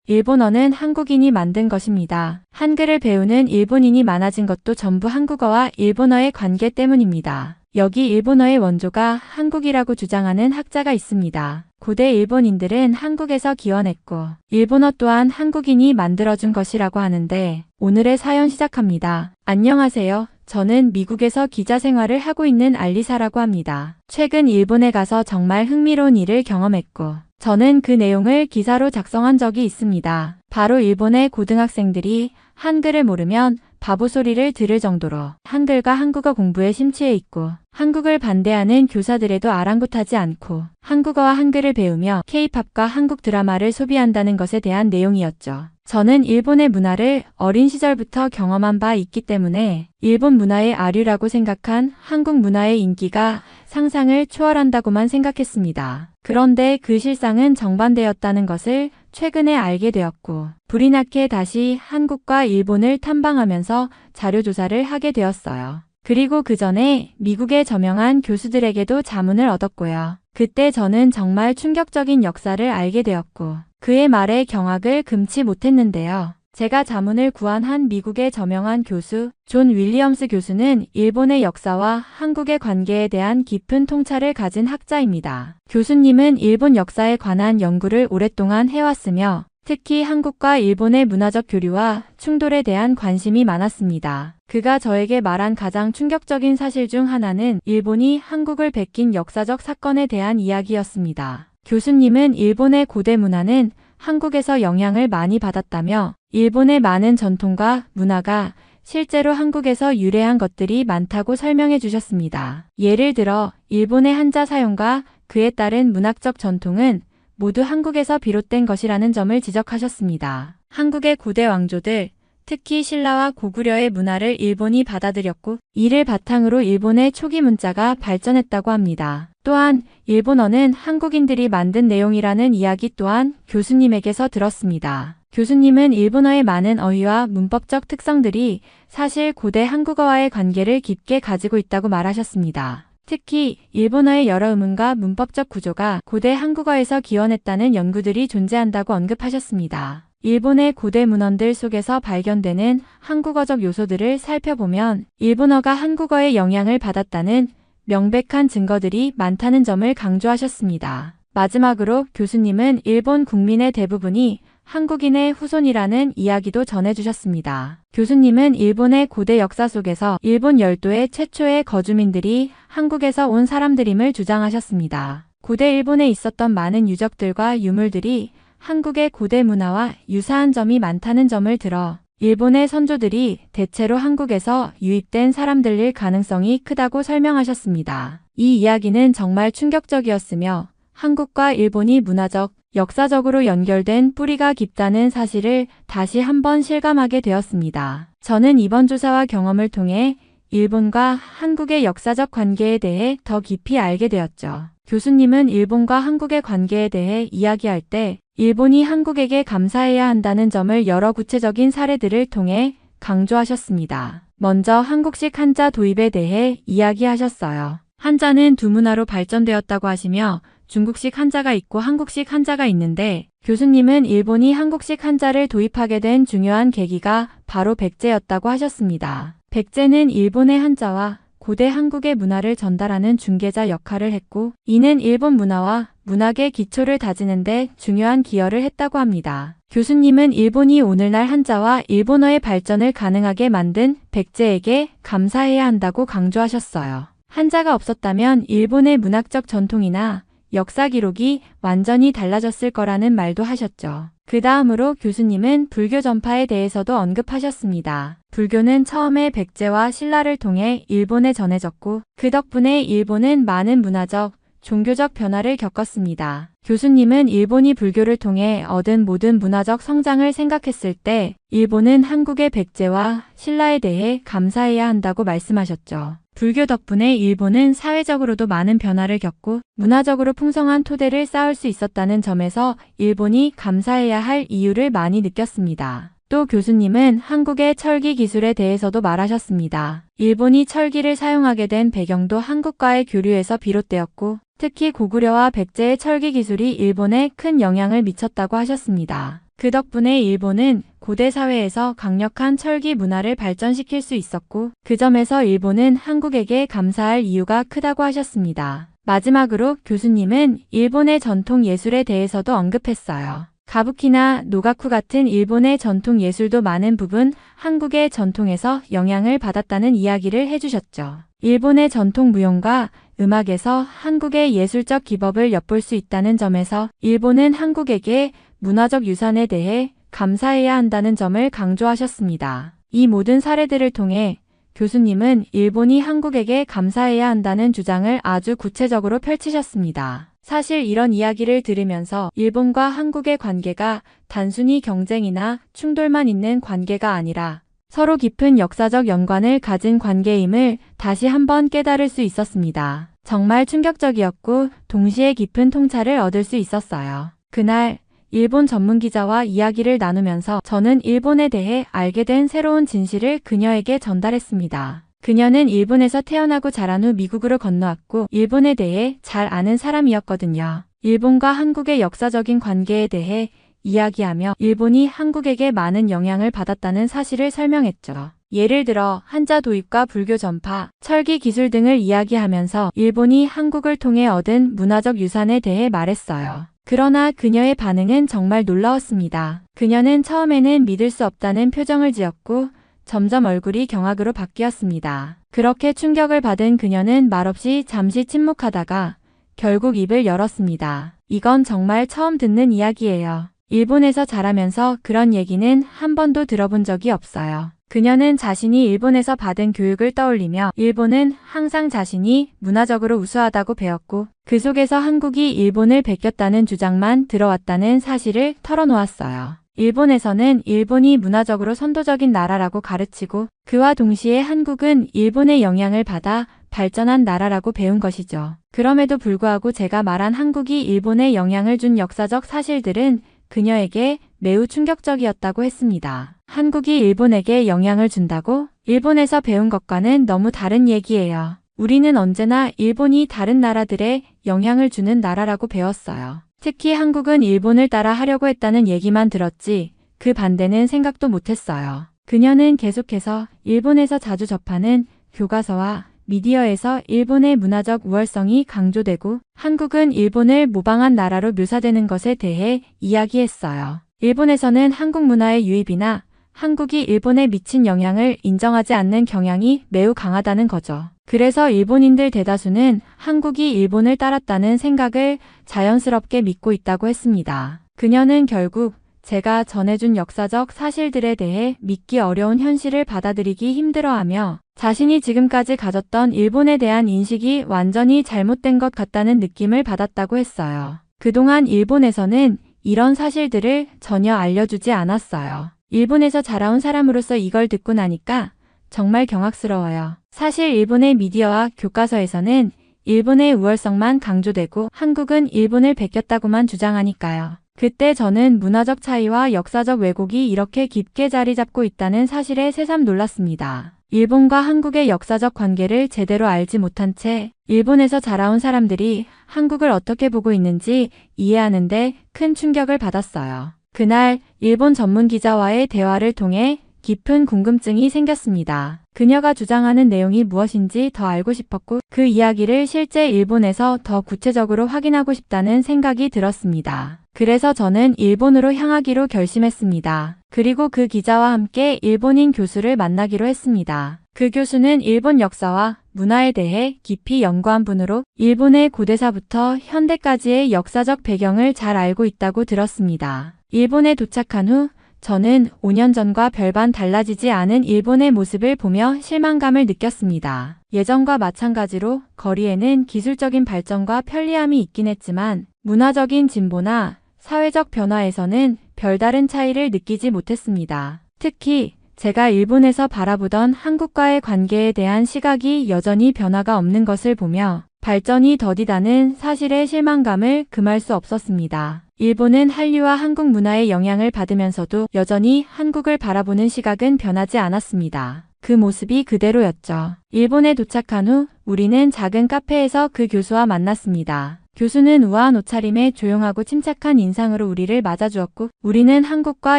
일본어는 한국인이 만든 것입니다. 한글을 배우는 일본인이 많아진 것도 전부 한국어와 일본어의 관계 때문입니다. 여기 일본어의 원조가 한국이라고 주장하는 학자가 있습니다. 고대 일본인들은 한국에서 기원했고 일본어 또한 한국인이 만들어준 것이라고 하는데 오늘의 사연 시작합니다. 안녕하세요. 저는 미국에서 기자 생활을 하고 있는 알리사라고 합니다. 최근 일본에 가서 정말 흥미로운 일을 경험했고 저는 그 내용을 기사로 작성한 적이 있습니다. 바로 일본의 고등학생들이 한글을 모르면 바보 소리를 들을 정도로 한글과 한국어 공부에 심취해 있고 한국을 반대하는 교사들에도 아랑곳하지 않고 한국어와 한글을 배우며 K-팝과 한국 드라마를 소비한다는 것에 대한 내용이었죠. 저는 일본의 문화를 어린 시절부터 경험한 바 있기 때문에 일본 문화의 아류라고 생각한 한국 문화의 인기가 상상을 초월한다고만 생각했습니다. 그런데 그 실상은 정반대였다는 것을 최근에 알게 되었고 불이 나게 다시 한국과 일본을 탐방하면서 자료조사를 하게 되었어요. 그리고 그 전에 미국의 저명한 교수들에게도 자문을 얻었고요. 그때 저는 정말 충격적인 역사를 알게 되었고 그의 말에 경악을 금치 못했는데요. 제가 자문을 구한 한 미국의 저명한 교수 존 윌리엄스 교수는 일본의 역사와 한국의 관계에 대한 깊은 통찰을 가진 학자입니다. 교수님은 일본 역사에 관한 연구를 오랫동안 해왔으며 특히 한국과 일본의 문화적 교류와 충돌에 대한 관심이 많았습니다. 그가 저에게 말한 가장 충격적인 사실 중 하나는 일본이 한국을 베낀 역사적 사건에 대한 이야기였습니다. 교수님은 일본의 고대 문화는 한국에서 영향을 많이 받았다며 일본의 많은 전통과 문화가 실제로 한국에서 유래한 것들이 많다고 설명해 주셨습니다. 예를 들어 일본의 한자 사용과 그에 따른 문학적 전통은 모두 한국에서 비롯된 것이라는 점을 지적하셨습니다. 한국의 고대 왕조들, 특히 신라와 고구려의 문화를 일본이 받아들였고 이를 바탕으로 일본의 초기 문자가 발전했다고 합니다. 또한 일본어는 한국인들이 만든 내용이라는 이야기 또한 교수님에게서 들었습니다. 교수님은 일본어의 많은 어휘와 문법적 특성들이 사실 고대 한국어와의 관계를 깊게 가지고 있다고 말하셨습니다. 특히 일본어의 여러 음운과 문법적 구조가 고대 한국어에서 기원했다는 연구들이 존재한다고 언급하셨습니다. 일본의 고대 문헌들 속에서 발견되는 한국어적 요소들을 살펴보면 일본어가 한국어의 영향을 받았다는 명백한 증거들이 많다는 점을 강조하셨습니다. 마지막으로 교수님은 일본 국민의 대부분이 한국인의 후손이라는 이야기도 전해주셨습니다. 교수님은 일본의 고대 역사 속에서 일본 열도의 최초의 거주민들이 한국에서 온 사람들임을 주장하셨습니다. 고대 일본에 있었던 많은 유적들과 유물들이 한국의 고대 문화와 유사한 점이 많다는 점을 들어 일본의 선조들이 대체로 한국에서 유입된 사람들일 가능성이 크다고 설명하셨습니다. 이 이야기는 정말 충격적이었으며 한국과 일본이 문화적, 역사적으로 연결된 뿌리가 깊다는 사실을 다시 한번 실감하게 되었습니다. 저는 이번 조사와 경험을 통해 일본과 한국의 역사적 관계에 대해 더 깊이 알게 되었죠. 교수님은 일본과 한국의 관계에 대해 이야기할 때 일본이 한국에게 감사해야 한다는 점을 여러 구체적인 사례들을 통해 강조하셨습니다. 먼저 한국식 한자 도입에 대해 이야기하셨어요. 한자는 두 문화로 발전되었다고 하시며 중국식 한자가 있고 한국식 한자가 있는데 교수님은 일본이 한국식 한자를 도입하게 된 중요한 계기가 바로 백제였다고 하셨습니다. 백제는 일본의 한자와 고대 한국의 문화를 전달하는 중개자 역할을 했고 이는 일본 문화와 문학의 기초를 다지는 데 중요한 기여를 했다고 합니다. 교수님은 일본이 오늘날 한자와 일본어의 발전을 가능하게 만든 백제에게 감사해야 한다고 강조하셨어요. 한자가 없었다면 일본의 문학적 전통이나 역사 기록이 완전히 달라졌을 거라는 말도 하셨죠. 그 다음으로 교수님은 불교 전파에 대해서도 언급하셨습니다. 불교는 처음에 백제와 신라를 통해 일본에 전해졌고 그 덕분에 일본은 많은 문화적, 종교적 변화를 겪었습니다. 교수님은 일본이 불교를 통해 얻은 모든 문화적 성장을 생각했을 때 일본은 한국의 백제와 신라에 대해 감사해야 한다고 말씀하셨죠. 불교 덕분에 일본은 사회적으로도 많은 변화를 겪고 문화적으로 풍성한 토대를 쌓을 수 있었다는 점에서 일본이 감사해야 할 이유를 많이 느꼈습니다. 또 교수님은 한국의 철기 기술에 대해서도 말하셨습니다. 일본이 철기를 사용하게 된 배경도 한국과의 교류에서 비롯되었고 특히 고구려와 백제의 철기 기술이 일본에 큰 영향을 미쳤다고 하셨습니다. 그 덕분에 일본은 고대 사회에서 강력한 철기 문화를 발전시킬 수 있었고 그 점에서 일본은 한국에게 감사할 이유가 크다고 하셨습니다. 마지막으로 교수님은 일본의 전통 예술에 대해서도 언급했어요. 가부키나 노가쿠 같은 일본의 전통 예술도 많은 부분 한국의 전통에서 영향을 받았다는 이야기를 해주셨죠. 일본의 전통 무용과 음악에서 한국의 예술적 기법을 엿볼 수 있다는 점에서 일본은 한국에게 문화적 유산에 대해 감사해야 한다는 점을 강조하셨습니다. 이 모든 사례들을 통해 교수님은 일본이 한국에게 감사해야 한다는 주장을 아주 구체적으로 펼치셨습니다. 사실 이런 이야기를 들으면서 일본과 한국의 관계가 단순히 경쟁이나 충돌만 있는 관계가 아니라 서로 깊은 역사적 연관을 가진 관계임을 다시 한번 깨달을 수 있었습니다. 정말 충격적이었고 동시에 깊은 통찰을 얻을 수 있었어요. 그날 일본 전문 기자와 이야기를 나누면서 저는 일본에 대해 알게 된 새로운 진실을 그녀에게 전달했습니다. 그녀는 일본에서 태어나고 자란 후 미국으로 건너왔고 일본에 대해 잘 아는 사람이었거든요. 일본과 한국의 역사적인 관계에 대해 이야기하며 일본이 한국에게 많은 영향을 받았다는 사실을 설명했죠. 예를 들어 한자 도입과 불교 전파, 철기 기술 등을 이야기하면서 일본이 한국을 통해 얻은 문화적 유산에 대해 말했어요. 그러나 그녀의 반응은 정말 놀라웠습니다. 그녀는 처음에는 믿을 수 없다는 표정을 지었고 점점 얼굴이 경악으로 바뀌었습니다. 그렇게 충격을 받은 그녀는 말없이 잠시 침묵하다가 결국 입을 열었습니다. 이건 정말 처음 듣는 이야기예요. 일본에서 자라면서 그런 얘기는 한 번도 들어본 적이 없어요. 그녀는 자신이 일본에서 받은 교육을 떠올리며 일본은 항상 자신이 문화적으로 우수하다고 배웠고 그 속에서 한국이 일본을 베꼈다는 주장만 들어왔다는 사실을 털어놓았어요. 일본에서는 일본이 문화적으로 선도적인 나라라고 가르치고 그와 동시에 한국은 일본의 영향을 받아 발전한 나라라고 배운 것이죠. 그럼에도 불구하고 제가 말한 한국이 일본에 영향을 준 역사적 사실들은 그녀에게 매우 충격적이었다고 했습니다. 한국이 일본에게 영향을 준다고? 일본에서 배운 것과는 너무 다른 얘기예요. 우리는 언제나 일본이 다른 나라들에 영향을 주는 나라라고 배웠어요. 특히 한국은 일본을 따라 하려고 했다는 얘기만 들었지 그 반대는 생각도 못했어요. 그녀는 계속해서 일본에서 자주 접하는 교과서와 미디어에서 일본의 문화적 우월성이 강조되고 한국은 일본을 모방한 나라로 묘사되는 것에 대해 이야기했어요. 일본에서는 한국 문화의 유입이나 한국이 일본에 미친 영향을 인정하지 않는 경향이 매우 강하다는 거죠. 그래서 일본인들 대다수는 한국이 일본을 따랐다는 생각을 자연스럽게 믿고 있다고 했습니다. 그녀는 결국 제가 전해준 역사적 사실들에 대해 믿기 어려운 현실을 받아들이기 힘들어하며 자신이 지금까지 가졌던 일본에 대한 인식이 완전히 잘못된 것 같다는 느낌을 받았다고 했어요. 그동안 일본에서는 이런 사실들을 전혀 알려주지 않았어요. 일본에서 자라온 사람으로서 이걸 듣고 나니까 정말 경악스러워요. 사실 일본의 미디어와 교과서에서는 일본의 우월성만 강조되고 한국은 일본을 베꼈다고만 주장하니까요. 그때 저는 문화적 차이와 역사적 왜곡이 이렇게 깊게 자리 잡고 있다는 사실에 새삼 놀랐습니다. 일본과 한국의 역사적 관계를 제대로 알지 못한 채 일본에서 자라온 사람들이 한국을 어떻게 보고 있는지 이해하는데 큰 충격을 받았어요. 그날 일본 전문 기자와의 대화를 통해 깊은 궁금증이 생겼습니다. 그녀가 주장하는 내용이 무엇인지 더 알고 싶었고 그 이야기를 실제 일본에서 더 구체적으로 확인하고 싶다는 생각이 들었습니다. 그래서 저는 일본으로 향하기로 결심했습니다. 그리고 그 기자와 함께 일본인 교수를 만나기로 했습니다. 그 교수는 일본 역사와 문화에 대해 깊이 연구한 분으로 일본의 고대사부터 현대까지의 역사적 배경을 잘 알고 있다고 들었습니다. 일본에 도착한 후 저는 5년 전과 별반 달라지지 않은 일본의 모습을 보며 실망감을 느꼈습니다. 예전과 마찬가지로 거리에는 기술적인 발전과 편리함이 있긴 했지만 문화적인 진보나 사회적 변화에서는 별다른 차이를 느끼지 못했습니다. 특히 제가 일본에서 바라보던 한국과의 관계에 대한 시각이 여전히 변화가 없는 것을 보며 발전이 더디다는 사실에 실망감을 금할 수 없었습니다. 일본은 한류와 한국 문화의 영향을 받으면서도 여전히 한국을 바라보는 시각은 변하지 않았습니다. 그 모습이 그대로였죠. 일본에 도착한 후 우리는 작은 카페에서 그 교수와 만났습니다. 교수는 우아한 옷차림에 조용하고 침착한 인상으로 우리를 맞아주었고 우리는 한국과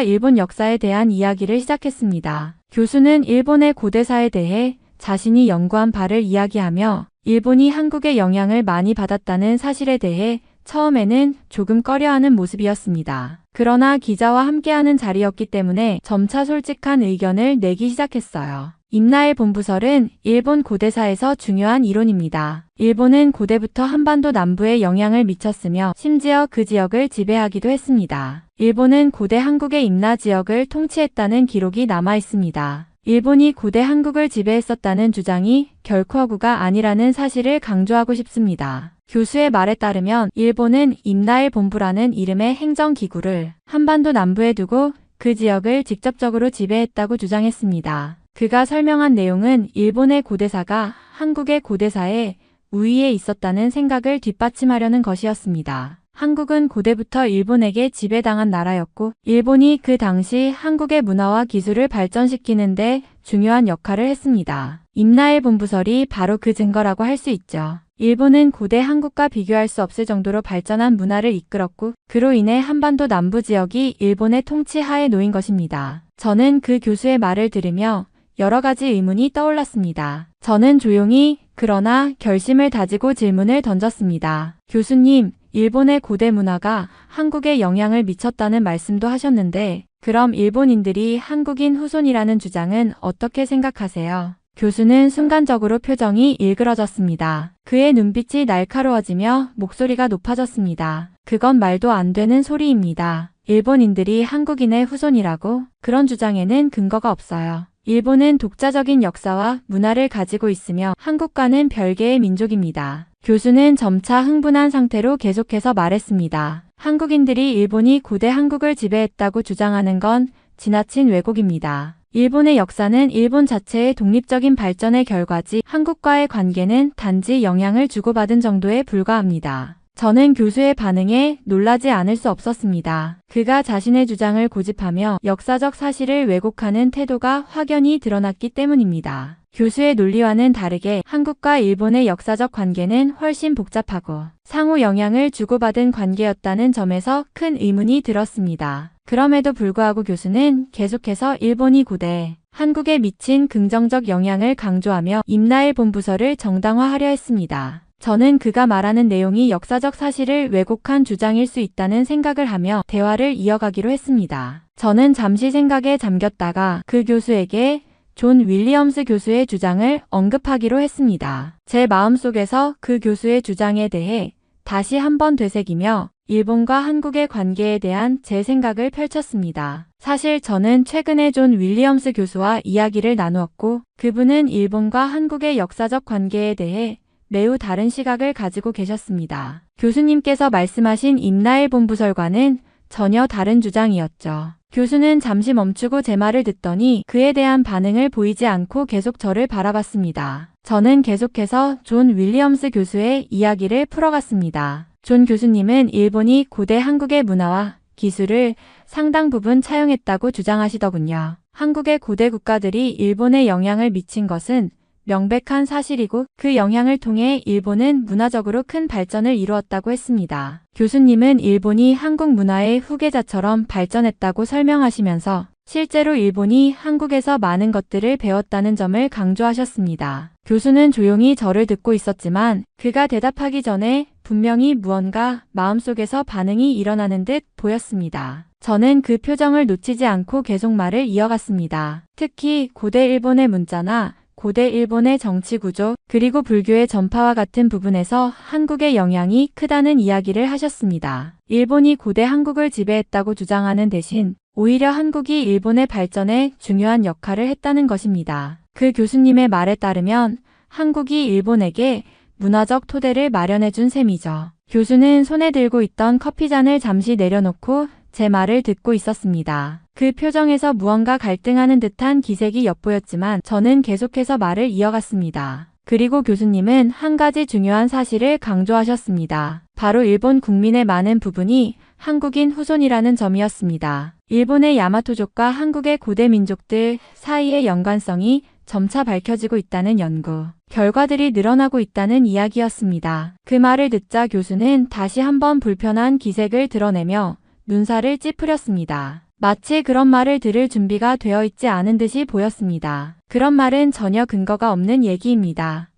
일본 역사에 대한 이야기를 시작했습니다. 교수는 일본의 고대사에 대해 자신이 연구한 바를 이야기하며 일본이 한국의 영향을 많이 받았다는 사실에 대해 처음에는 조금 꺼려하는 모습이었습니다. 그러나 기자와 함께하는 자리였기 때문에 점차 솔직한 의견을 내기 시작했어요. 임나의 본부설은 일본 고대사에서 중요한 이론입니다. 일본은 고대부터 한반도 남부에 영향을 미쳤으며 심지어 그 지역을 지배하기도 했습니다. 일본은 고대 한국의 임나 지역을 통치했다는 기록이 남아 있습니다. 일본이 고대 한국을 지배했었다는 주장이 결코 허구가 아니라는 사실을 강조하고 싶습니다. 교수의 말에 따르면 일본은 임나의 본부라는 이름의 행정기구를 한반도 남부에 두고 그 지역을 직접적으로 지배했다고 주장했습니다. 그가 설명한 내용은 일본의 고대사가 한국의 고대사에 우위에 있었다는 생각을 뒷받침하려는 것이었습니다. 한국은 고대부터 일본에게 지배당한 나라였고 일본이 그 당시 한국의 문화와 기술을 발전시키는 데 중요한 역할을 했습니다. 임나의 본부설이 바로 그 증거라고 할 수 있죠. 일본은 고대 한국과 비교할 수 없을 정도로 발전한 문화를 이끌었고 그로 인해 한반도 남부 지역이 일본의 통치 하에 놓인 것입니다. 저는 그 교수의 말을 들으며 여러 가지 의문이 떠올랐습니다. 저는 조용히 그러나 결심을 다지고 질문을 던졌습니다. 교수님, 일본의 고대 문화가 한국에 영향을 미쳤다는 말씀도 하셨는데 그럼 일본인들이 한국인 후손이라는 주장은 어떻게 생각하세요? 교수는 순간적으로 표정이 일그러졌습니다. 그의 눈빛이 날카로워지며 목소리가 높아졌습니다. 그건 말도 안 되는 소리입니다. 일본인들이 한국인의 후손이라고? 그런 주장에는 근거가 없어요. 일본은 독자적인 역사와 문화를 가지고 있으며 한국과는 별개의 민족입니다. 교수는 점차 흥분한 상태로 계속해서 말했습니다. 한국인들이 일본이 고대 한국을 지배했다고 주장하는 건 지나친 왜곡입니다. 일본의 역사는 일본 자체의 독립적인 발전의 결과지 한국과의 관계는 단지 영향을 주고받은 정도에 불과합니다. 저는 교수의 반응에 놀라지 않을 수 없었습니다. 그가 자신의 주장을 고집하며 역사적 사실을 왜곡하는 태도가 확연히 드러났기 때문입니다. 교수의 논리와는 다르게 한국과 일본의 역사적 관계는 훨씬 복잡하고 상호 영향을 주고받은 관계였다는 점에서 큰 의문이 들었습니다. 그럼에도 불구하고 교수는 계속해서 일본이 고대 한국에 미친 긍정적 영향을 강조하며 임나의 본부설을 정당화하려 했습니다. 저는 그가 말하는 내용이 역사적 사실을 왜곡한 주장일 수 있다는 생각을 하며 대화를 이어가기로 했습니다. 저는 잠시 생각에 잠겼다가 그 교수에게 존 윌리엄스 교수의 주장을 언급하기로 했습니다. 제 마음속에서 그 교수의 주장에 대해 다시 한번 되새기며 일본과 한국의 관계에 대한 제 생각을 펼쳤습니다. 사실 저는 최근에 존 윌리엄스 교수와 이야기를 나누었고 그분은 일본과 한국의 역사적 관계에 대해 매우 다른 시각을 가지고 계셨습니다. 교수님께서 말씀하신 임나의 본부설과는 전혀 다른 주장이었죠. 교수는 잠시 멈추고 제 말을 듣더니 그에 대한 반응을 보이지 않고 계속 저를 바라봤습니다. 저는 계속해서 존 윌리엄스 교수의 이야기를 풀어갔습니다. 존 교수님은 일본이 고대 한국의 문화와 기술을 상당 부분 차용했다고 주장하시더군요. 한국의 고대 국가들이 일본에 영향을 미친 것은 명백한 사실이고 그 영향을 통해 일본은 문화적으로 큰 발전을 이루었다고 했습니다. 교수님은 일본이 한국 문화의 후계자처럼 발전했다고 설명하시면서 실제로 일본이 한국에서 많은 것들을 배웠다는 점을 강조하셨습니다. 교수는 조용히 저를 듣고 있었지만 그가 대답하기 전에 분명히 무언가 마음속에서 반응이 일어나는 듯 보였습니다. 저는 그 표정을 놓치지 않고 계속 말을 이어갔습니다. 특히 고대 일본의 문자나 고대 일본의 정치 구조, 그리고 불교의 전파와 같은 부분에서 한국의 영향이 크다는 이야기를 하셨습니다. 일본이 고대 한국을 지배했다고 주장하는 대신 오히려 한국이 일본의 발전에 중요한 역할을 했다는 것입니다. 그 교수님의 말에 따르면 한국이 일본에게 문화적 토대를 마련해준 셈이죠. 교수는 손에 들고 있던 커피잔을 잠시 내려놓고 제 말을 듣고 있었습니다. 그 표정에서 무언가 갈등하는 듯한 기색이 엿보였지만 저는 계속해서 말을 이어갔습니다. 그리고 교수님은 한 가지 중요한 사실을 강조하셨습니다. 바로 일본 국민의 많은 부분이 한국인 후손이라는 점이었습니다. 일본의 야마토족과 한국의 고대 민족들 사이의 연관성이 점차 밝혀지고 있다는 연구 결과들이 늘어나고 있다는 이야기였습니다. 그 말을 듣자 교수는 다시 한번 불편한 기색을 드러내며 눈살을 찌푸렸습니다. 마치 그런 말을 들을 준비가 되어 있지 않은 듯이 보였습니다. 그런 말은 전혀 근거가 없는 얘기입니다.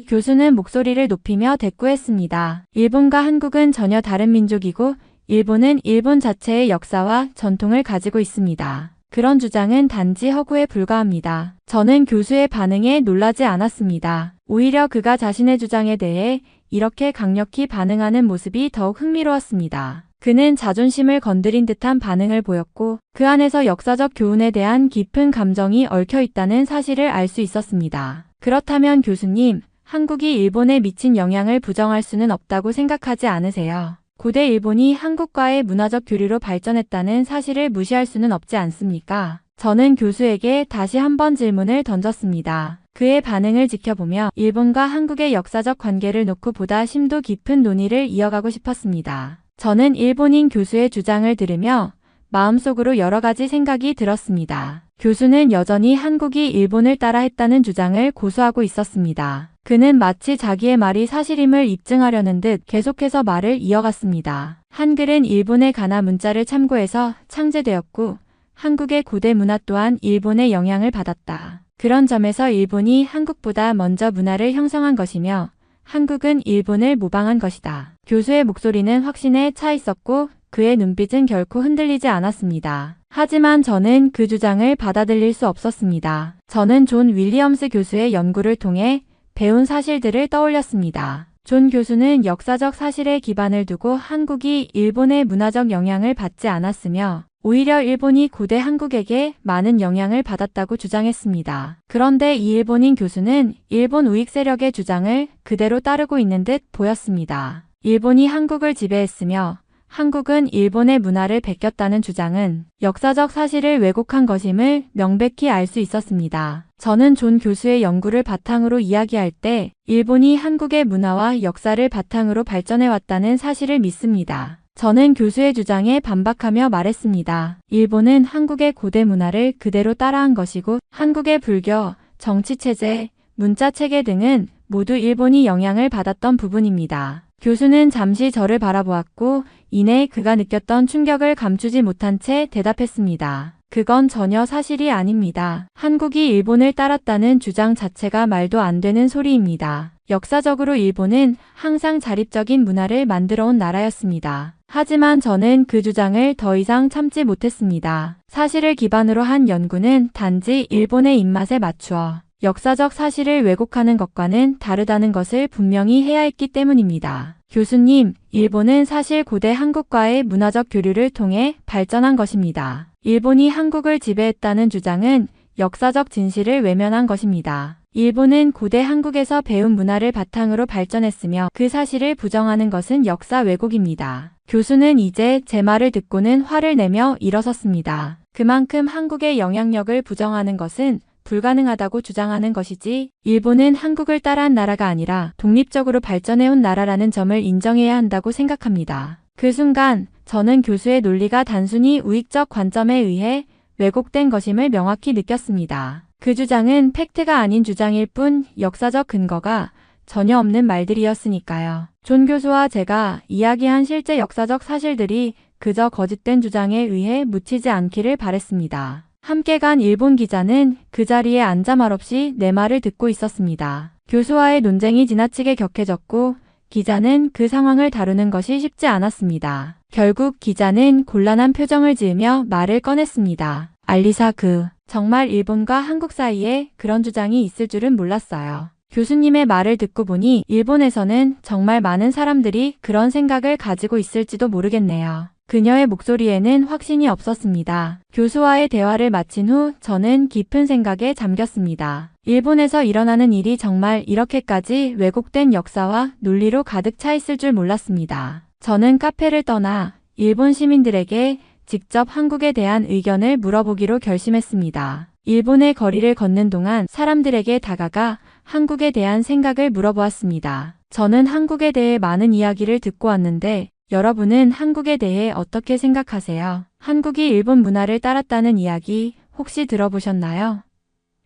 교수는 목소리를 높이며 대꾸했습니다. 일본과 한국은 전혀 다른 민족이고 일본은 일본 자체의 역사와 전통을 가지고 있습니다. 그런 주장은 단지 허구에 불과합니다. 저는 교수의 반응에 놀라지 않았습니다. 오히려 그가 자신의 주장에 대해 이렇게 강력히 반응하는 모습이 더욱 흥미로웠습니다. 그는 자존심을 건드린 듯한 반응을 보였고 그 안에서 역사적 교훈에 대한 깊은 감정이 얽혀 있다는 사실을 알 수 있었습니다. 그렇다면 교수님, 한국이 일본에 미친 영향을 부정할 수는 없다고 생각하지 않으세요? 고대 일본이 한국과의 문화적 교류로 발전했다는 사실을 무시할 수는 없지 않습니까? 저는 교수에게 다시 한번 질문을 던졌습니다. 그의 반응을 지켜보며 일본과 한국의 역사적 관계를 놓고 보다 심도 깊은 논의를 이어가고 싶었습니다. 저는 일본인 교수의 주장을 들으며 마음속으로 여러 가지 생각이 들었습니다. 교수는 여전히 한국이 일본을 따라 했다는 주장을 고수하고 있었습니다. 그는 마치 자기의 말이 사실임을 입증하려는 듯 계속해서 말을 이어갔습니다. 한글은 일본의 가나 문자를 참고해서 창제되었고 한국의 고대 문화 또한 일본의 영향을 받았다. 그런 점에서 일본이 한국보다 먼저 문화를 형성한 것이며 한국은 일본을 모방한 것이다. 교수의 목소리는 확신에 차 있었고 그의 눈빛은 결코 흔들리지 않았습니다. 하지만 저는 그 주장을 받아들일 수 없었습니다. 저는 존 윌리엄스 교수의 연구를 통해 배운 사실들을 떠올렸습니다. 존 교수는 역사적 사실에 기반을 두고 한국이 일본의 문화적 영향을 받지 않았으며 오히려 일본이 고대 한국에게 많은 영향을 받았다고 주장했습니다. 그런데 이 일본인 교수는 일본 우익 세력의 주장을 그대로 따르고 있는 듯 보였습니다. 일본이 한국을 지배했으며 한국은 일본의 문화를 베꼈다는 주장은 역사적 사실을 왜곡한 것임을 명백히 알 수 있었습니다. 저는 존 교수의 연구를 바탕으로 이야기할 때 일본이 한국의 문화와 역사를 바탕으로 발전해왔다는 사실을 믿습니다. 저는 교수의 주장에 반박하며 말했습니다. 일본은 한국의 고대 문화를 그대로 따라한 것이고 한국의 불교, 정치체제, 문자체계 등은 모두 일본이 영향을 받았던 부분입니다. 교수는 잠시 저를 바라보았고 이내 그가 느꼈던 충격을 감추지 못한 채 대답했습니다. 그건 전혀 사실이 아닙니다. 한국이 일본을 따랐다는 주장 자체가 말도 안 되는 소리입니다. 역사적으로 일본은 항상 자립적인 문화를 만들어온 나라였습니다. 하지만 저는 그 주장을 더 이상 참지 못했습니다. 사실을 기반으로 한 연구는 단지 일본의 입맛에 맞추어 역사적 사실을 왜곡하는 것과는 다르다는 것을 분명히 해야 했기 때문입니다. 교수님, 일본은 사실 고대 한국과의 문화적 교류를 통해 발전한 것입니다. 일본이 한국을 지배했다는 주장은 역사적 진실을 외면한 것입니다. 일본은 고대 한국에서 배운 문화를 바탕으로 발전했으며 그 사실을 부정하는 것은 역사 왜곡입니다. 교수는 이제 제 말을 듣고는 화를 내며 일어섰습니다. 그만큼 한국의 영향력을 부정하는 것은 불가능하다고 주장하는 것이지 일본은 한국을 따라한 나라가 아니라 독립적으로 발전해온 나라라는 점을 인정해야 한다고 생각합니다. 그 순간 저는 교수의 논리가 단순히 우익적 관점에 의해 왜곡된 것임을 명확히 느꼈습니다. 그 주장은 팩트가 아닌 주장일 뿐 역사적 근거가 전혀 없는 말들이었으니까요. 존 교수와 제가 이야기한 실제 역사적 사실들이 그저 거짓된 주장에 의해 묻히지 않기를 바랬습니다. 함께 간 일본 기자는 그 자리에 앉아 말없이 내 말을 듣고 있었습니다. 교수와의 논쟁이 지나치게 격해졌고 기자는 그 상황을 다루는 것이 쉽지 않았습니다. 결국 기자는 곤란한 표정을 지으며 말을 꺼냈습니다. 알리사 정말 일본과 한국 사이에 그런 주장이 있을 줄은 몰랐어요. 교수님의 말을 듣고 보니 일본에서는 정말 많은 사람들이 그런 생각을 가지고 있을지도 모르겠네요. 그녀의 목소리에는 확신이 없었습니다. 교수와의 대화를 마친 후 저는 깊은 생각에 잠겼습니다. 일본에서 일어나는 일이 정말 이렇게까지 왜곡된 역사와 논리로 가득 차 있을 줄 몰랐습니다. 저는 카페를 떠나 일본 시민들에게 직접 한국에 대한 의견을 물어보기로 결심했습니다. 일본의 거리를 걷는 동안 사람들에게 다가가 한국에 대한 생각을 물어보았습니다. 저는 한국에 대해 많은 이야기를 듣고 왔는데 여러분은 한국에 대해 어떻게 생각하세요? 한국이 일본 문화를 따랐다는 이야기 혹시 들어보셨나요?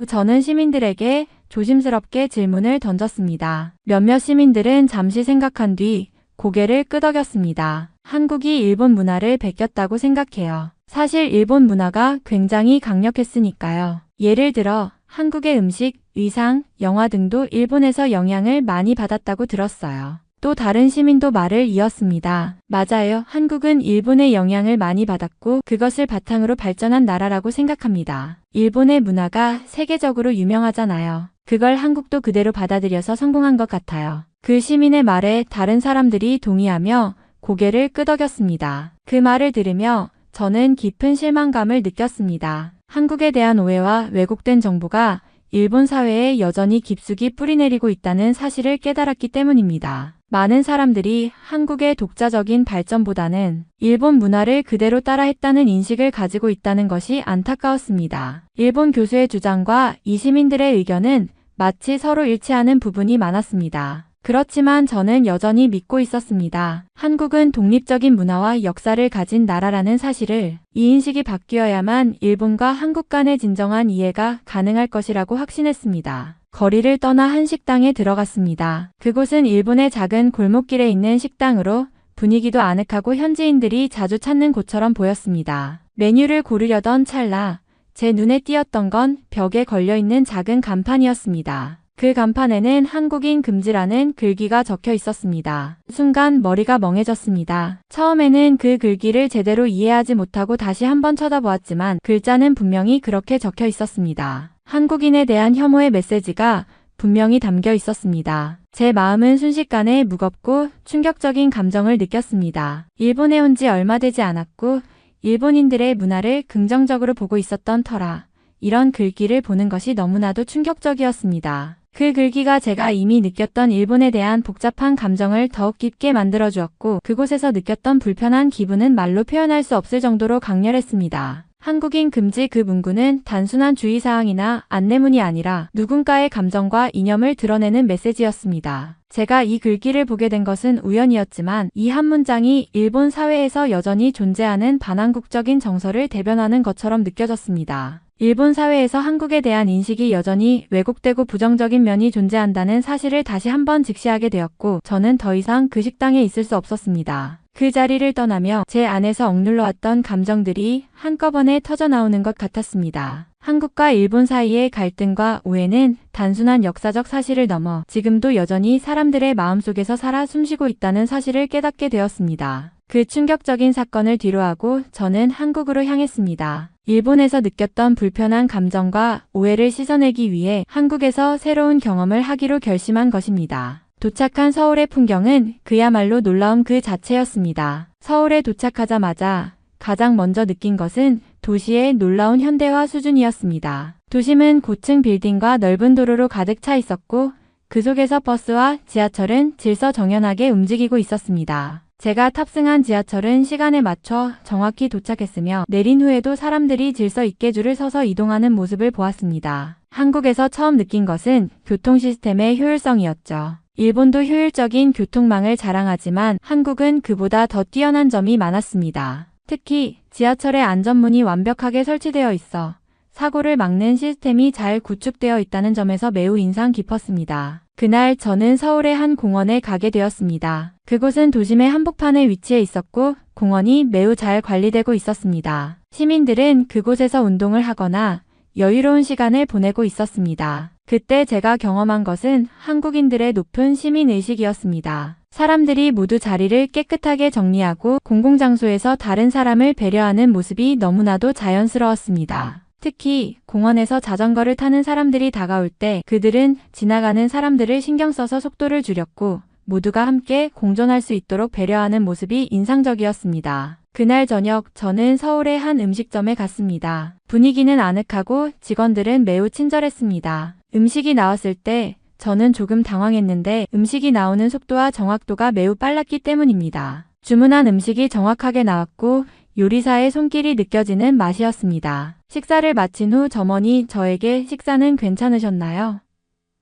저는 시민들에게 조심스럽게 질문을 던졌습니다. 몇몇 시민들은 잠시 생각한 뒤 고개를 끄덕였습니다. 한국이 일본 문화를 베꼈다고 생각해요. 사실 일본 문화가 굉장히 강력했으니까요. 예를 들어 한국의 음식, 의상, 영화 등도 일본에서 영향을 많이 받았다고 들었어요. 또 다른 시민도 말을 이었습니다. 맞아요. 한국은 일본의 영향을 많이 받았고 그것을 바탕으로 발전한 나라라고 생각합니다. 일본의 문화가 세계적으로 유명하잖아요. 그걸 한국도 그대로 받아들여서 성공한 것 같아요. 그 시민의 말에 다른 사람들이 동의하며 고개를 끄덕였습니다. 그 말을 들으며 저는 깊은 실망감을 느꼈습니다. 한국에 대한 오해와 왜곡된 정보가 일본 사회에 여전히 깊숙이 뿌리내리고 있다는 사실을 깨달았기 때문입니다. 많은 사람들이 한국의 독자적인 발전보다는 일본 문화를 그대로 따라했다는 인식을 가지고 있다는 것이 안타까웠습니다. 일본 교수의 주장과 이 시민들의 의견은 마치 서로 일치하는 부분이 많았습니다. 그렇지만 저는 여전히 믿고 있었습니다. 한국은 독립적인 문화와 역사를 가진 나라라는 사실을, 이 인식이 바뀌어야만 일본과 한국 간의 진정한 이해가 가능할 것이라고 확신했습니다. 거리를 떠나 한 식당에 들어갔습니다. 그곳은 일본의 작은 골목길에 있는 식당으로 분위기도 아늑하고 현지인들이 자주 찾는 곳처럼 보였습니다. 메뉴를 고르려던 찰나 제 눈에 띄었던 건 벽에 걸려있는 작은 간판이었습니다. 그 간판에는 한국인 금지라는 글귀가 적혀 있었습니다. 순간 머리가 멍해졌습니다. 처음에는 그 글귀를 제대로 이해하지 못하고 다시 한번 쳐다보았지만 글자는 분명히 그렇게 적혀 있었습니다. 한국인에 대한 혐오의 메시지가 분명히 담겨 있었습니다. 제 마음은 순식간에 무겁고 충격적인 감정을 느꼈습니다. 일본에 온 지 얼마 되지 않았고 일본인들의 문화를 긍정적으로 보고 있었던 터라 이런 글귀를 보는 것이 너무나도 충격적이었습니다. 그 글귀가 제가 이미 느꼈던 일본에 대한 복잡한 감정을 더욱 깊게 만들어주었고 그곳에서 느꼈던 불편한 기분은 말로 표현할 수 없을 정도로 강렬했습니다. 한국인 금지 그 문구는 단순한 주의사항이나 안내문이 아니라 누군가의 감정과 이념을 드러내는 메시지였습니다. 제가 이 글귀를 보게 된 것은 우연이었지만 이 한 문장이 일본 사회에서 여전히 존재하는 반한국적인 정서를 대변하는 것처럼 느껴졌습니다. 일본 사회에서 한국에 대한 인식이 여전히 왜곡되고 부정적인 면이 존재한다는 사실을 다시 한번 직시하게 되었고 저는 더 이상 그 식당에 있을 수 없었습니다. 그 자리를 떠나며 제 안에서 억눌러왔던 감정들이 한꺼번에 터져나오는 것 같았습니다. 한국과 일본 사이의 갈등과 오해는 단순한 역사적 사실을 넘어 지금도 여전히 사람들의 마음속에서 살아 숨쉬고 있다는 사실을 깨닫게 되었습니다. 그 충격적인 사건을 뒤로하고 저는 한국으로 향했습니다. 일본에서 느꼈던 불편한 감정과 오해를 씻어내기 위해 한국에서 새로운 경험을 하기로 결심한 것입니다. 도착한 서울의 풍경은 그야말로 놀라움 그 자체였습니다. 서울에 도착하자마자 가장 먼저 느낀 것은 도시의 놀라운 현대화 수준이었습니다. 도심은 고층 빌딩과 넓은 도로로 가득 차 있었고 그 속에서 버스와 지하철은 질서정연하게 움직이고 있었습니다. 제가 탑승한 지하철은 시간에 맞춰 정확히 도착했으며 내린 후에도 사람들이 질서 있게 줄을 서서 이동하는 모습을 보았습니다. 한국에서 처음 느낀 것은 교통 시스템의 효율성이었죠. 일본도 효율적인 교통망을 자랑하지만 한국은 그보다 더 뛰어난 점이 많았습니다. 특히 지하철의 안전문이 완벽하게 설치되어 있어 사고를 막는 시스템이 잘 구축되어 있다는 점에서 매우 인상 깊었습니다. 그날 저는 서울의 한 공원에 가게 되었습니다. 그곳은 도심의 한복판에 위치해 있었고 공원이 매우 잘 관리되고 있었습니다. 시민들은 그곳에서 운동을 하거나 여유로운 시간을 보내고 있었습니다. 그때 제가 경험한 것은 한국인들의 높은 시민의식이었습니다. 사람들이 모두 자리를 깨끗하게 정리하고 공공장소에서 다른 사람을 배려하는 모습이 너무나도 자연스러웠습니다. 특히 공원에서 자전거를 타는 사람들이 다가올 때 그들은 지나가는 사람들을 신경 써서 속도를 줄였고 모두가 함께 공존할 수 있도록 배려하는 모습이 인상적이었습니다. 그날 저녁 저는 서울의 한 음식점에 갔습니다. 분위기는 아늑하고 직원들은 매우 친절했습니다. 음식이 나왔을 때 저는 조금 당황했는데 음식이 나오는 속도와 정확도가 매우 빨랐기 때문입니다. 주문한 음식이 정확하게 나왔고 요리사의 손길이 느껴지는 맛이었습니다. 식사를 마친 후 점원이 저에게 식사는 괜찮으셨나요?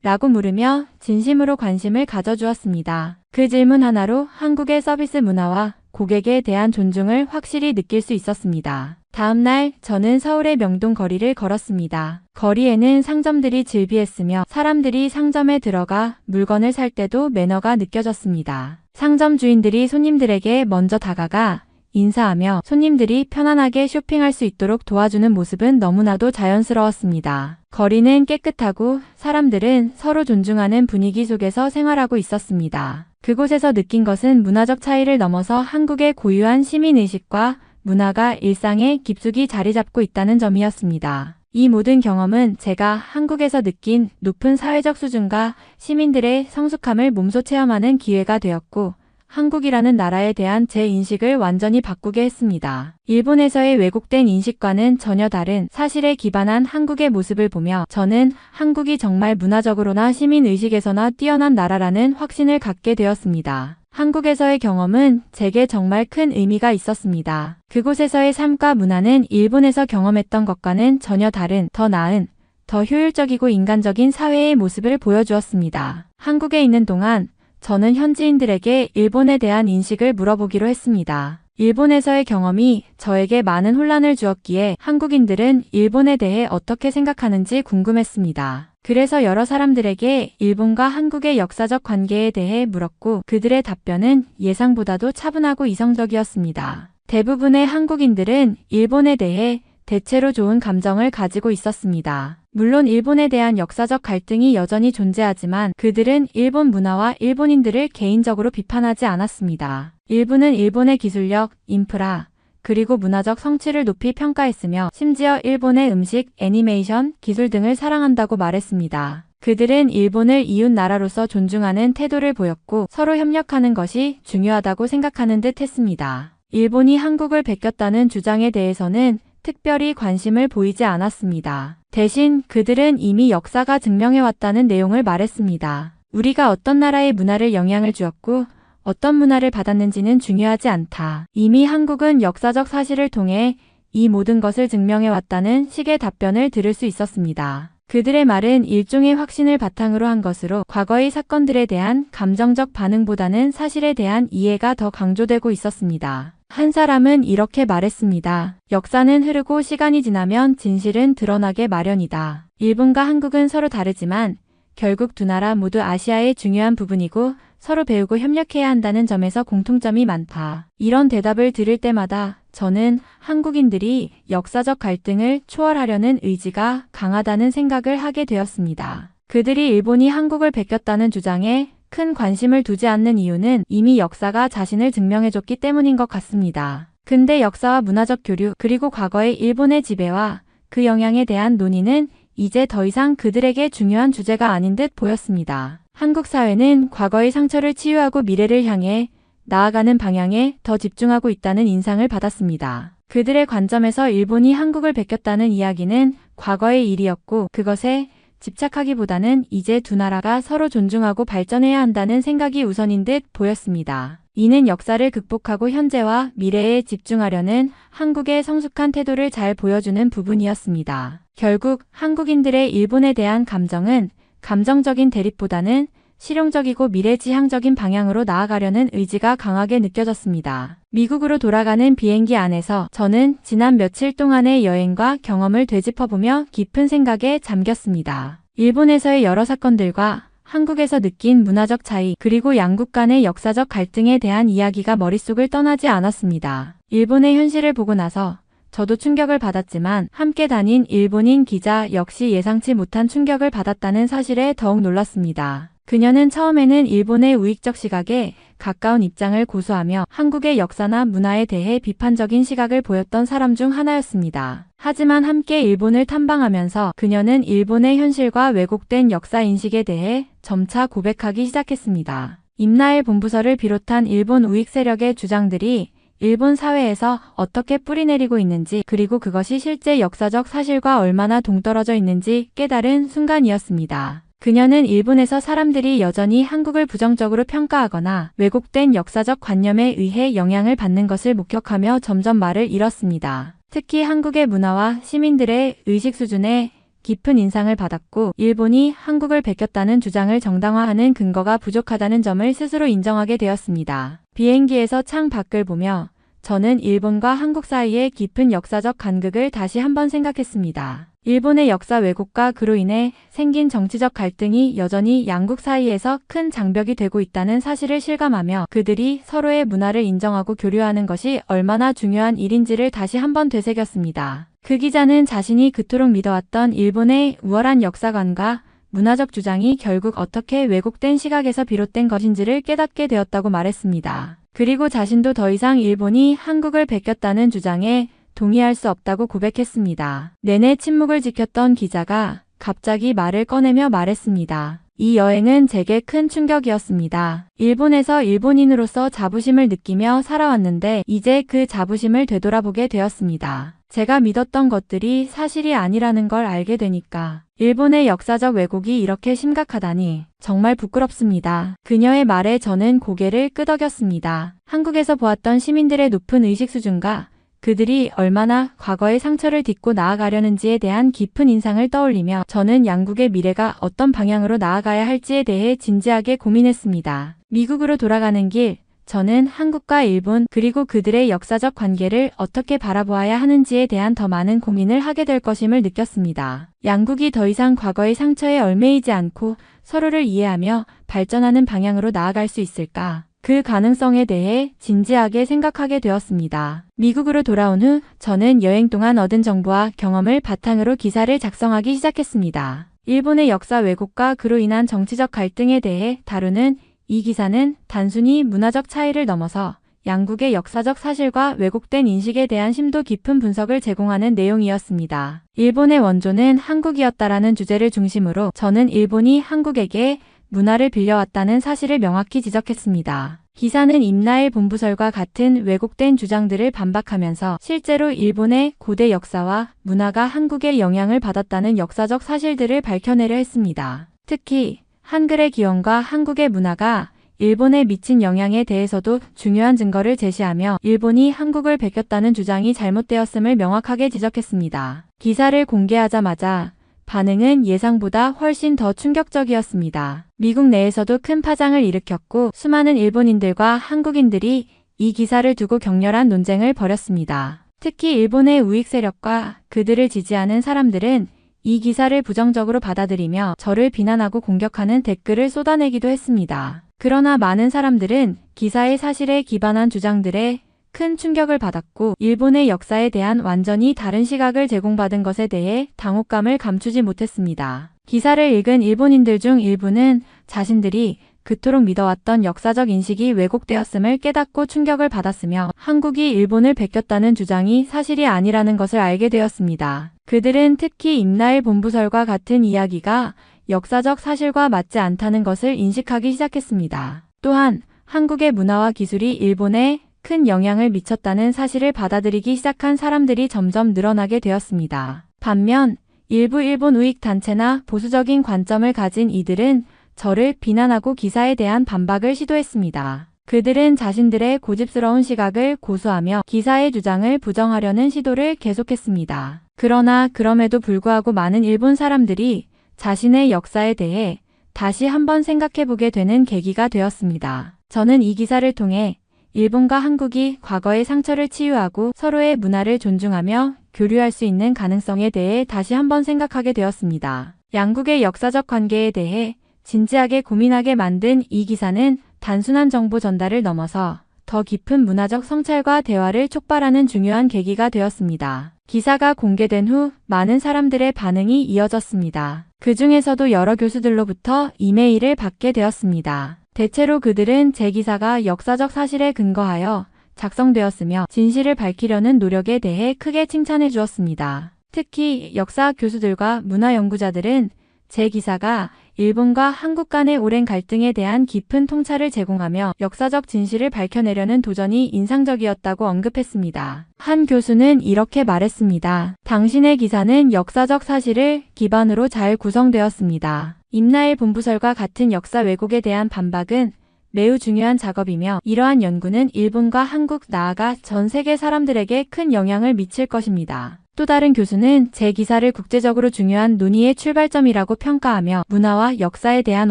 라고 물으며 진심으로 관심을 가져주었습니다. 그 질문 하나로 한국의 서비스 문화와 고객에 대한 존중을 확실히 느낄 수 있었습니다. 다음 날 저는 서울의 명동 거리를 걸었습니다. 거리에는 상점들이 즐비했으며 사람들이 상점에 들어가 물건을 살 때도 매너가 느껴졌습니다. 상점 주인들이 손님들에게 먼저 다가가 인사하며 손님들이 편안하게 쇼핑할 수 있도록 도와주는 모습은 너무나도 자연스러웠습니다. 거리는 깨끗하고 사람들은 서로 존중하는 분위기 속에서 생활하고 있었습니다. 그곳에서 느낀 것은 문화적 차이를 넘어서 한국의 고유한 시민의식과 문화가 일상에 깊숙이 자리 잡고 있다는 점이었습니다. 이 모든 경험은 제가 한국에서 느낀 높은 사회적 수준과 시민들의 성숙함을 몸소 체험하는 기회가 되었고, 한국이라는 나라에 대한 제 인식을 완전히 바꾸게 했습니다. 일본에서의 왜곡된 인식과는 전혀 다른 사실에 기반한 한국의 모습을 보며 저는 한국이 정말 문화적으로나 시민의식에서나 뛰어난 나라라는 확신을 갖게 되었습니다. 한국에서의 경험은 제게 정말 큰 의미가 있었습니다. 그곳에서의 삶과 문화는 일본에서 경험했던 것과는 전혀 다른, 더 나은, 더 효율적이고 인간적인 사회의 모습을 보여주었습니다. 한국에 있는 동안 저는 현지인들에게 일본에 대한 인식을 물어보기로 했습니다. 일본에서의 경험이 저에게 많은 혼란을 주었기에 한국인들은 일본에 대해 어떻게 생각하는지 궁금했습니다. 그래서 여러 사람들에게 일본과 한국의 역사적 관계에 대해 물었고 그들의 답변은 예상보다도 차분하고 이성적이었습니다. 대부분의 한국인들은 일본에 대해 대체로 좋은 감정을 가지고 있었습니다. 물론 일본에 대한 역사적 갈등이 여전히 존재하지만 그들은 일본 문화와 일본인들을 개인적으로 비판하지 않았습니다. 일부는 일본의 기술력, 인프라, 그리고 문화적 성취를 높이 평가했으며 심지어 일본의 음식, 애니메이션, 기술 등을 사랑한다고 말했습니다. 그들은 일본을 이웃 나라로서 존중하는 태도를 보였고 서로 협력하는 것이 중요하다고 생각하는 듯 했습니다. 일본이 한국을 베꼈다는 주장에 대해서는 특별히 관심을 보이지 않았습니다. 대신 그들은 이미 역사가 증명해왔다는 내용을 말했습니다. 우리가 어떤 나라의 문화를 영향을 주었고 어떤 문화를 받았는지는 중요하지 않다. 이미 한국은 역사적 사실을 통해 이 모든 것을 증명해왔다는 식의 답변을 들을 수 있었습니다. 그들의 말은 일종의 확신을 바탕으로 한 것으로 과거의 사건들에 대한 감정적 반응보다는 사실에 대한 이해가 더 강조되고 있었습니다. 한 사람은 이렇게 말했습니다. 역사는 흐르고 시간이 지나면 진실은 드러나게 마련이다. 일본과 한국은 서로 다르지만 결국 두 나라 모두 아시아의 중요한 부분이고 서로 배우고 협력해야 한다는 점에서 공통점이 많다. 이런 대답을 들을 때마다 저는 한국인들이 역사적 갈등을 초월하려는 의지가 강하다는 생각을 하게 되었습니다. 그들이 일본이 한국을 베꼈다는 주장에 큰 관심을 두지 않는 이유는 이미 역사가 자신을 증명해줬기 때문인 것 같습니다. 근대 역사와 문화적 교류, 그리고 과거의 일본의 지배와 그 영향에 대한 논의는 이제 더 이상 그들에게 중요한 주제가 아닌 듯 보였습니다. 한국 사회는 과거의 상처를 치유하고 미래를 향해 나아가는 방향에 더 집중하고 있다는 인상을 받았습니다. 그들의 관점에서 일본이 한국을 베꼈다는 이야기는 과거의 일이었고 그것에 집착하기보다는 이제 두 나라가 서로 존중하고 발전해야 한다는 생각이 우선인 듯 보였습니다. 이는 역사를 극복하고 현재와 미래에 집중하려는 한국의 성숙한 태도를 잘 보여주는 부분이었습니다. 결국 한국인들의 일본에 대한 감정은 감정적인 대립보다는 실용적이고 미래지향적인 방향으로 나아가려는 의지가 강하게 느껴졌습니다. 미국으로 돌아가는 비행기 안에서 저는 지난 며칠 동안의 여행과 경험을 되짚어보며 깊은 생각에 잠겼습니다. 일본에서의 여러 사건들과 한국에서 느낀 문화적 차이, 그리고 양국 간의 역사적 갈등에 대한 이야기가 머릿속을 떠나지 않았습니다. 일본의 현실을 보고 나서 저도 충격을 받았지만 함께 다닌 일본인 기자 역시 예상치 못한 충격을 받았다는 사실에 더욱 놀랐습니다. 그녀는 처음에는 일본의 우익적 시각에 가까운 입장을 고수하며 한국의 역사나 문화에 대해 비판적인 시각을 보였던 사람 중 하나였습니다. 하지만 함께 일본을 탐방하면서 그녀는 일본의 현실과 왜곡된 역사 인식에 대해 점차 고백하기 시작했습니다. 임나엘 본부서를 비롯한 일본 우익 세력의 주장들이 일본 사회에서 어떻게 뿌리내리고 있는지, 그리고 그것이 실제 역사적 사실과 얼마나 동떨어져 있는지 깨달은 순간이었습니다. 그녀는 일본에서 사람들이 여전히 한국을 부정적으로 평가하거나 왜곡된 역사적 관념에 의해 영향을 받는 것을 목격하며 점점 말을 잃었습니다. 특히 한국의 문화와 시민들의 의식 수준에 깊은 인상을 받았고 일본이 한국을 베꼈다는 주장을 정당화하는 근거가 부족하다는 점을 스스로 인정하게 되었습니다. 비행기에서 창 밖을 보며 저는 일본과 한국 사이의 깊은 역사적 간극을 다시 한번 생각했습니다. 일본의 역사 왜곡과 그로 인해 생긴 정치적 갈등이 여전히 양국 사이에서 큰 장벽이 되고 있다는 사실을 실감하며 그들이 서로의 문화를 인정하고 교류하는 것이 얼마나 중요한 일인지를 다시 한번 되새겼습니다. 그 기자는 자신이 그토록 믿어왔던 일본의 우월한 역사관과 문화적 주장이 결국 어떻게 왜곡된 시각에서 비롯된 것인지를 깨닫게 되었다고 말했습니다. 그리고 자신도 더 이상 일본이 한국을 베꼈다는 주장에 동의할 수 없다고 고백했습니다. 내내 침묵을 지켰던 기자가 갑자기 말을 꺼내며 말했습니다. 이 여행은 제게 큰 충격이었습니다. 일본에서 일본인으로서 자부심을 느끼며 살아왔는데 이제 그 자부심을 되돌아보게 되었습니다. 제가 믿었던 것들이 사실이 아니라는 걸 알게 되니까 일본의 역사적 왜곡이 이렇게 심각하다니 정말 부끄럽습니다. 그녀의 말에 저는 고개를 끄덕였습니다. 한국에서 보았던 시민들의 높은 의식 수준과 그들이 얼마나 과거의 상처를 딛고 나아가려는지에 대한 깊은 인상을 떠올리며 저는 양국의 미래가 어떤 방향으로 나아가야 할지에 대해 진지하게 고민했습니다. 미국으로 돌아가는 길, 저는 한국과 일본 그리고 그들의 역사적 관계를 어떻게 바라보아야 하는지에 대한 더 많은 고민을 하게 될 것임을 느꼈습니다. 양국이 더 이상 과거의 상처에 얽매이지 않고 서로를 이해하며 발전하는 방향으로 나아갈 수 있을까? 그 가능성에 대해 진지하게 생각하게 되었습니다. 미국으로 돌아온 후 저는 여행 동안 얻은 정보와 경험을 바탕으로 기사를 작성하기 시작했습니다. 일본의 역사 왜곡과 그로 인한 정치적 갈등에 대해 다루는 이 기사는 단순히 문화적 차이를 넘어서 양국의 역사적 사실과 왜곡된 인식에 대한 심도 깊은 분석을 제공하는 내용이었습니다. 일본의 원조는 한국이었다라는 주제를 중심으로 저는 일본이 한국에게 문화를 빌려왔다는 사실을 명확히 지적했습니다. 기사는 임나일 본부설과 같은 왜곡된 주장들을 반박하면서 실제로 일본의 고대 역사와 문화가 한국의 영향을 받았다는 역사적 사실들을 밝혀내려 했습니다. 특히 한글의 기원과 한국의 문화가 일본에 미친 영향에 대해서도 중요한 증거를 제시하며 일본이 한국을 베꼈다는 주장이 잘못되었음을 명확하게 지적했습니다. 기사를 공개하자마자 반응은 예상보다 훨씬 더 충격적이었습니다. 미국 내에서도 큰 파장을 일으켰고 수많은 일본인들과 한국인들이 이 기사를 두고 격렬한 논쟁을 벌였습니다. 특히 일본의 우익 세력과 그들을 지지하는 사람들은 이 기사를 부정적으로 받아들이며 저를 비난하고 공격하는 댓글을 쏟아내기도 했습니다. 그러나 많은 사람들은 기사의 사실에 기반한 주장들에 큰 충격을 받았고 일본의 역사에 대한 완전히 다른 시각을 제공받은 것에 대해 당혹감을 감추지 못했습니다. 기사를 읽은 일본인들 중 일부는 자신들이 그토록 믿어왔던 역사적 인식이 왜곡되었음을 깨닫고 충격을 받았으며 한국이 일본을 베꼈다는 주장이 사실이 아니라는 것을 알게 되었습니다. 그들은 특히 임나일 본부설과 같은 이야기가 역사적 사실과 맞지 않다는 것을 인식하기 시작했습니다. 또한 한국의 문화와 기술이 일본에 큰 영향을 미쳤다는 사실을 받아들이기 시작한 사람들이 점점 늘어나게 되었습니다. 반면 일부 일본 우익 단체나 보수적인 관점을 가진 이들은 저를 비난하고 기사에 대한 반박을 시도했습니다. 그들은 자신들의 고집스러운 시각을 고수하며 기사의 주장을 부정하려는 시도를 계속했습니다. 그러나 그럼에도 불구하고 많은 일본 사람들이 자신의 역사에 대해 다시 한번 생각해보게 되는 계기가 되었습니다. 저는 이 기사를 통해 일본과 한국이 과거의 상처를 치유하고 서로의 문화를 존중하며 교류할 수 있는 가능성에 대해 다시 한번 생각하게 되었습니다. 양국의 역사적 관계에 대해 진지하게 고민하게 만든 이 기사는 단순한 정보 전달을 넘어서 더 깊은 문화적 성찰과 대화를 촉발하는 중요한 계기가 되었습니다. 기사가 공개된 후 많은 사람들의 반응이 이어졌습니다. 그 중에서도 여러 교수들로부터 이메일을 받게 되었습니다. 대체로 그들은 제 기사가 역사적 사실에 근거하여 작성되었으며 진실을 밝히려는 노력에 대해 크게 칭찬해 주었습니다. 특히 역사학 교수들과 문화 연구자들은 제 기사가 일본과 한국 간의 오랜 갈등에 대한 깊은 통찰을 제공하며 역사적 진실을 밝혀내려는 도전이 인상적이었다고 언급했습니다. 한 교수는 이렇게 말했습니다. 당신의 기사는 역사적 사실을 기반으로 잘 구성되었습니다. 임나일 본부설과 같은 역사 왜곡에 대한 반박은 매우 중요한 작업이며 이러한 연구는 일본과 한국 나아가 전 세계 사람들에게 큰 영향을 미칠 것입니다. 또 다른 교수는 제 기사를 국제적으로 중요한 논의의 출발점이라고 평가하며 문화와 역사에 대한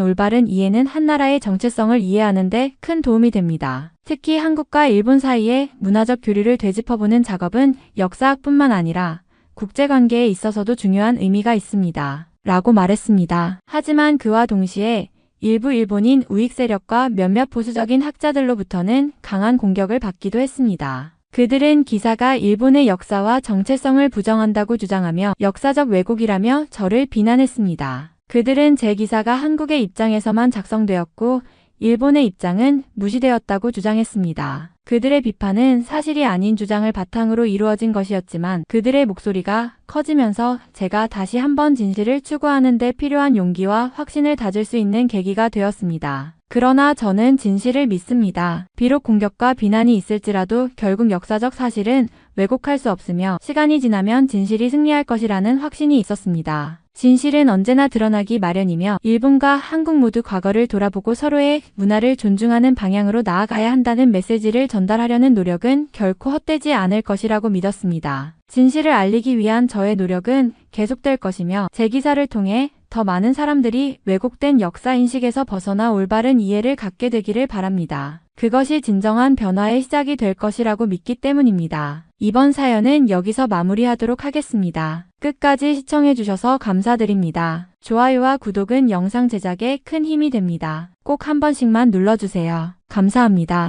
올바른 이해는 한 나라의 정체성을 이해하는 데 큰 도움이 됩니다. 특히 한국과 일본 사이의 문화적 교류를 되짚어보는 작업은 역사학뿐만 아니라 국제관계에 있어서도 중요한 의미가 있습니다. 라고 말했습니다. 하지만 그와 동시에 일부 일본인 우익 세력과 몇몇 보수적인 학자들로부터는 강한 공격을 받기도 했습니다. 그들은 기사가 일본의 역사와 정체성을 부정한다고 주장하며 역사적 왜곡이라며 저를 비난했습니다. 그들은 제 기사가 한국의 입장에서만 작성되었고 일본의 입장은 무시되었다고 주장했습니다. 그들의 비판은 사실이 아닌 주장을 바탕으로 이루어진 것이었지만 그들의 목소리가 커지면서 제가 다시 한번 진실을 추구하는 데 필요한 용기와 확신을 다질 수 있는 계기가 되었습니다. 그러나 저는 진실을 믿습니다. 비록 공격과 비난이 있을지라도 결국 역사적 사실은 왜곡할 수 없으며 시간이 지나면 진실이 승리할 것이라는 확신이 있었습니다. 진실은 언제나 드러나기 마련이며 일본과 한국 모두 과거를 돌아보고 서로의 문화를 존중하는 방향으로 나아가야 한다는 메시지를 전달하려는 노력은 결코 헛되지 않을 것이라고 믿었습니다. 진실을 알리기 위한 저의 노력은 계속될 것이며 제 기사를 통해 더 많은 사람들이 왜곡된 역사 인식에서 벗어나 올바른 이해를 갖게 되기를 바랍니다. 그것이 진정한 변화의 시작이 될 것이라고 믿기 때문입니다. 이번 사연은 여기서 마무리하도록 하겠습니다. 끝까지 시청해주셔서 감사드립니다. 좋아요와 구독은 영상 제작에 큰 힘이 됩니다. 꼭 한 번씩만 눌러주세요. 감사합니다.